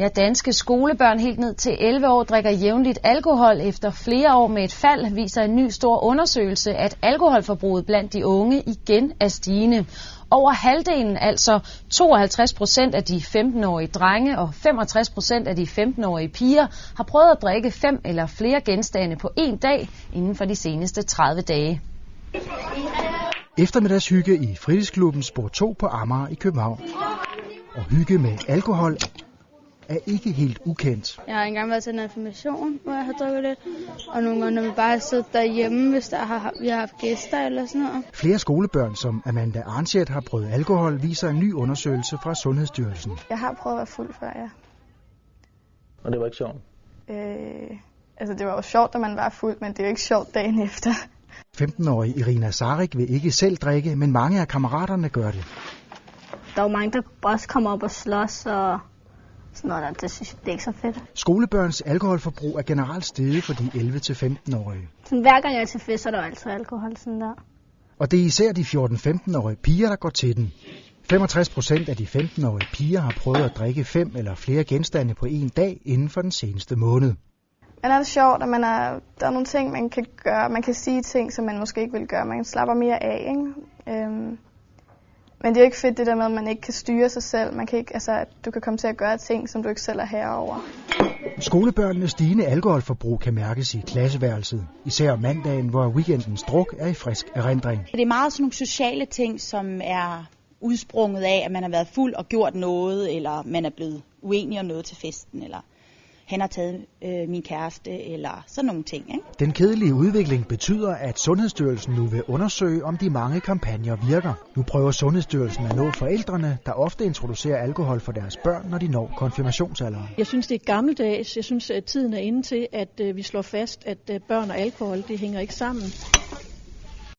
Ja, danske skolebørn helt ned til 11 år drikker jævnligt alkohol. Efter flere år med et fald viser en ny stor undersøgelse, at alkoholforbruget blandt de unge igen er stigende. Over halvdelen, altså 52% af de 15-årige drenge og 65% af de 15-årige piger, har prøvet at drikke 5 eller flere genstande på en dag inden for de seneste 30 dage. Eftermiddagshygge i fritidsklubben Spor 2 på Amager i København. Og hygge med alkohol er ikke helt ukendt. Jeg har engang været til en information, hvor jeg har drukket lidt, og nogle gange, når vi bare sidder derhjemme, hvis vi har haft gæster eller sådan noget. Flere skolebørn, som Amanda Arnstedt har prøvet alkohol, viser en ny undersøgelse fra Sundhedsstyrelsen. Jeg har prøvet at være fuld før, ja. Og det var ikke sjovt? Altså, det var jo sjovt, at man var fuld, men det er jo ikke sjovt dagen efter. 15-årige Irina Sarik vil ikke selv drikke, men mange af kammeraterne gør det. Der er jo mange, der også kommer op og slås og sådan noget, det synes jeg, det er ikke så fedt. Skolebørns alkoholforbrug er generelt steget for de 11-15-årige. Sådan, hver gang jeg er til fest, så er der altid alkohol sådan der. Og det er især de 14-15-årige piger, der går til den. 65% af de 15-årige piger har prøvet at drikke 5 eller flere genstande på en dag inden for den seneste måned. Men er det sjovt, at der er nogle ting, man kan gøre. Man kan sige ting, som man måske ikke vil gøre. Man slapper mere af, ikke? Men det er jo ikke fedt det der med, at man ikke kan styre sig selv. Man kan ikke, at du kan komme til at gøre ting, som du ikke selv er herover. Skolebørnenes stigende alkoholforbrug kan mærkes i klasseværelset. Især om mandagen, hvor weekendens druk er i frisk erindring. Det er meget sådan nogle sociale ting, som er udsprunget af, at man har været fuld og gjort noget, eller man er blevet uenig om noget til festen, eller han har taget min kæreste, eller sådan nogle ting. Ikke? Den kedelige udvikling betyder, at Sundhedsstyrelsen nu vil undersøge, om de mange kampagner virker. Nu prøver Sundhedsstyrelsen at nå forældrene, der ofte introducerer alkohol for deres børn, når de når konfirmationsalderen. Jeg synes, det er gammeldags. Jeg synes, at tiden er inde til, at vi slår fast, at børn og alkohol, det hænger ikke sammen.